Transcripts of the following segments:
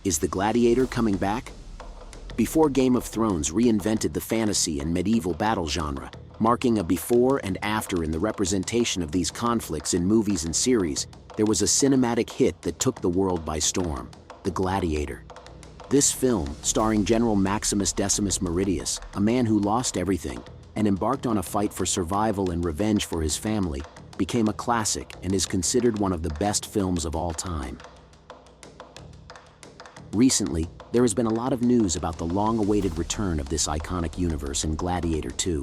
Is the Gladiator coming back? Before Game of Thrones reinvented the fantasy and medieval battle genre, marking a before and after in the representation of these conflicts in movies and series, there was a cinematic hit that took the world by storm, The Gladiator. This film, starring General Maximus Decimus Meridius, a man who lost everything and embarked on a fight for survival and revenge for his family, became a classic and is considered one of the best films of all time. Recently, there has been a lot of news about the long-awaited return of this iconic universe in Gladiator 2.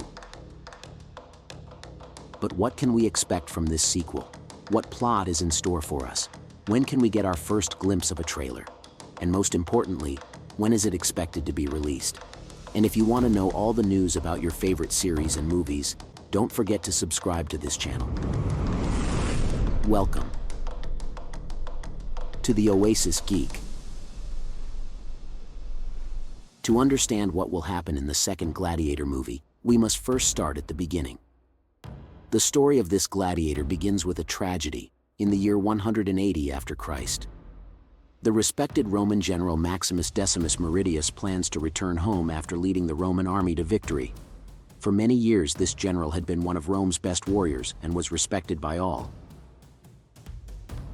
But what can we expect from this sequel? What plot is in store for us? When can we get our first glimpse of a trailer? And most importantly, when is it expected to be released? And if you want to know all the news about your favorite series and movies, don't forget to subscribe to this channel. Welcome to the Oasis Geek. To understand what will happen in the second Gladiator movie, we must first start at the beginning. The story of this gladiator begins with a tragedy in the year 180 after Christ. The respected Roman general Maximus Decimus Meridius plans to return home after leading the Roman army to victory. For many years, this general had been one of Rome's best warriors and was respected by all.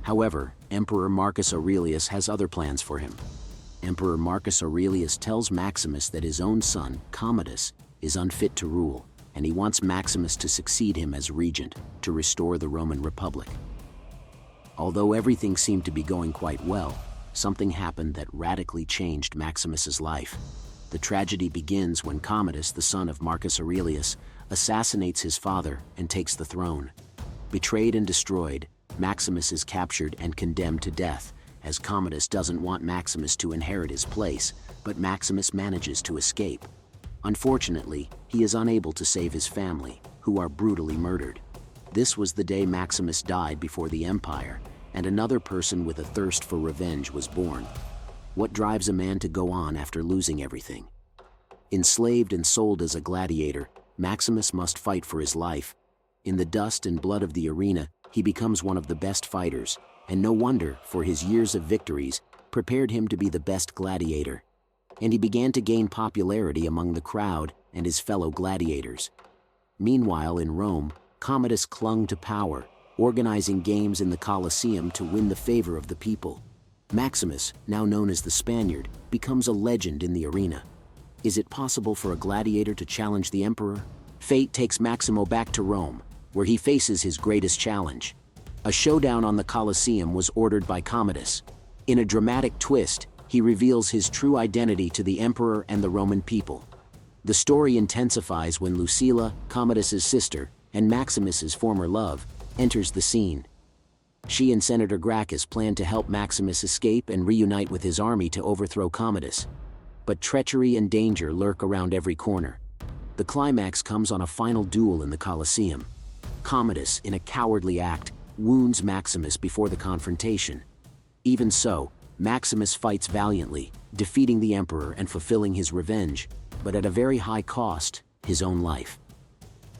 However, Emperor Marcus Aurelius has other plans for him. Emperor Marcus Aurelius tells Maximus that his own son, Commodus, is unfit to rule, and he wants Maximus to succeed him as regent to restore the Roman Republic. Although everything seemed to be going quite well, something happened that radically changed Maximus's life. The tragedy begins when Commodus, the son of Marcus Aurelius, assassinates his father and takes the throne. Betrayed and destroyed, Maximus is captured and condemned to death, as Commodus doesn't want Maximus to inherit his place, but Maximus manages to escape. Unfortunately, he is unable to save his family, who are brutally murdered. This was the day Maximus died before the empire, and another person with a thirst for revenge was born. What drives a man to go on after losing everything? Enslaved and sold as a gladiator, Maximus must fight for his life. In the dust and blood of the arena, he becomes one of the best fighters, and no wonder, for his years of victories prepared him to be the best gladiator. And he began to gain popularity among the crowd and his fellow gladiators. Meanwhile, in Rome, Commodus clung to power, organizing games in the Colosseum to win the favor of the people. Maximus, now known as the Spaniard, becomes a legend in the arena. Is it possible for a gladiator to challenge the emperor? Fate takes Maximo back to Rome, where he faces his greatest challenge. A showdown on the Colosseum was ordered by Commodus. In a dramatic twist, he reveals his true identity to the emperor and the Roman people. The story intensifies when Lucilla, Commodus's sister, and Maximus's former love, enters the scene. She and Senator Gracchus plan to help Maximus escape and reunite with his army to overthrow Commodus. But treachery and danger lurk around every corner. The climax comes on a final duel in the Colosseum. Commodus, in a cowardly act, wounds Maximus before the confrontation. Even so, Maximus fights valiantly, defeating the emperor and fulfilling his revenge, but at a very high cost, his own life.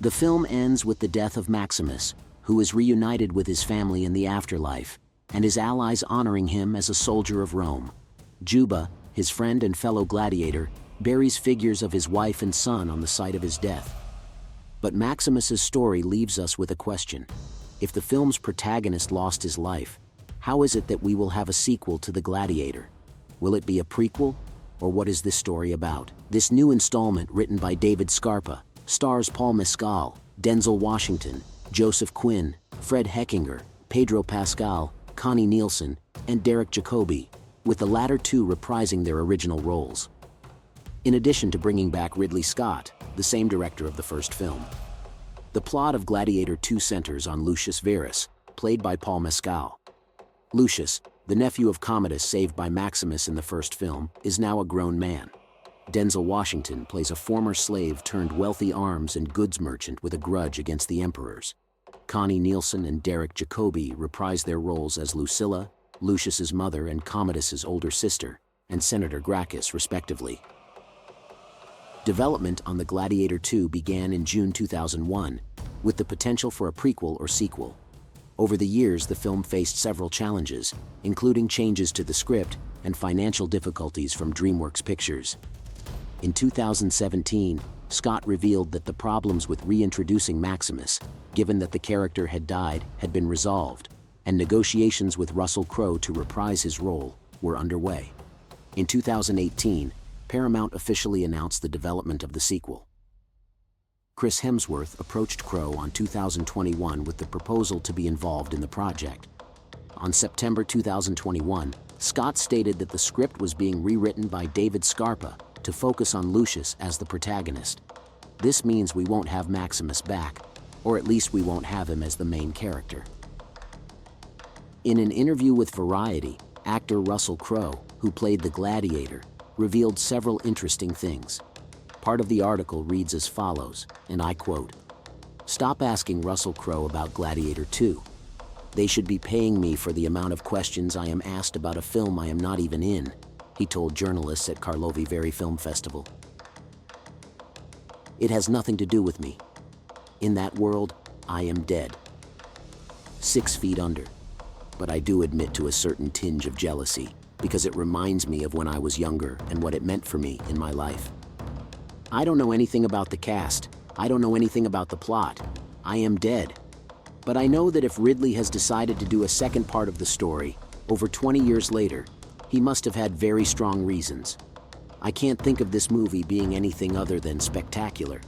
The film ends with the death of Maximus, who is reunited with his family in the afterlife, and his allies honoring him as a soldier of Rome. Juba, his friend and fellow gladiator, buries figures of his wife and son on the site of his death. But Maximus's story leaves us with a question. If the film's protagonist lost his life, how is it that we will have a sequel to The Gladiator? Will it be a prequel? Or what is this story about? This new installment, written by David Scarpa, stars Paul Mescal, Denzel Washington, Joseph Quinn, Fred Heckinger, Pedro Pascal, Connie Nielsen, and Derek Jacobi, with the latter two reprising their original roles. In addition to bringing back Ridley Scott, the same director of the first film. The plot of Gladiator 2 centers on Lucius Verus, played by Paul Mescal. Lucius, the nephew of Commodus saved by Maximus in the first film, is now a grown man. Denzel Washington plays a former slave turned wealthy arms and goods merchant with a grudge against the emperors. Connie Nielsen and Derek Jacobi reprise their roles as Lucilla, Lucius's mother and Commodus's older sister, and Senator Gracchus, respectively. Development on The Gladiator 2 began in June 2001, with the potential for a prequel or sequel. Over the years, the film faced several challenges, including changes to the script and financial difficulties from DreamWorks Pictures. In 2017, Scott revealed that the problems with reintroducing Maximus, given that the character had died, had been resolved, and negotiations with Russell Crowe to reprise his role were underway. In 2018, Paramount officially announced the development of the sequel. Chris Hemsworth approached Crowe on 2021 with the proposal to be involved in the project. On September 2021, Scott stated that the script was being rewritten by David Scarpa to focus on Lucius as the protagonist. This means we won't have Maximus back, or at least we won't have him as the main character. In an interview with Variety, actor Russell Crowe, who played the Gladiator, revealed several interesting things. Part of the article reads as follows, and I quote, "Stop asking Russell Crowe about Gladiator 2. They should be paying me for the amount of questions I am asked about a film I am not even in," he told journalists at Karlovy Vary Film Festival. "It has nothing to do with me. In that world, I am dead. 6 feet under. But I do admit to a certain tinge of jealousy, because it reminds me of when I was younger and what it meant for me in my life. I don't know anything about the cast. I don't know anything about the plot. I am dead. But I know that if Ridley has decided to do a second part of the story, over 20 years later, he must have had very strong reasons. I can't think of this movie being anything other than spectacular.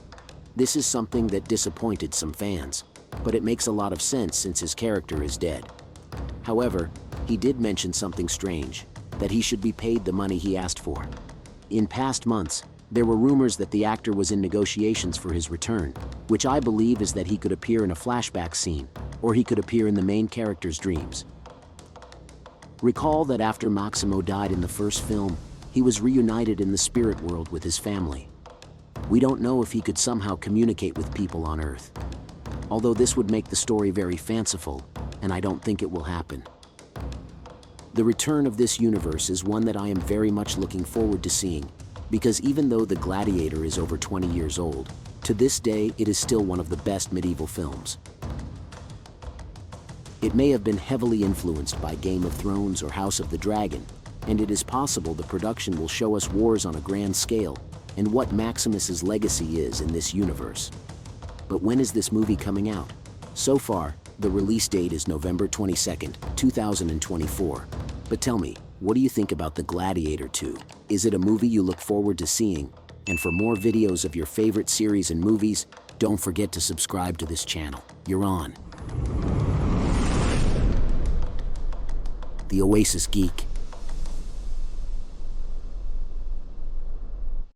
This is something that disappointed some fans, but it makes a lot of sense since his character is dead. However, he did mention something strange, that he should be paid the money he asked for. In past months, there were rumors that the actor was in negotiations for his return, which I believe is that he could appear in a flashback scene, or he could appear in the main character's dreams. Recall that after Maximo died in the first film, he was reunited in the spirit world with his family. We don't know if he could somehow communicate with people on Earth. Although this would make the story very fanciful, and I don't think it will happen. The return of this universe is one that I am very much looking forward to seeing, because even though The Gladiator is over 20 years old, to this day it is still one of the best medieval films. It may have been heavily influenced by Game of Thrones or House of the Dragon, and it is possible the production will show us wars on a grand scale and what Maximus's legacy is in this universe. But when is this movie coming out? So far, the release date is November 22nd, 2024. But tell me, what do you think about The Gladiator 2? Is it a movie you look forward to seeing? And for more videos of your favorite series and movies, don't forget to subscribe to this channel. You're on. The Oasis Geek.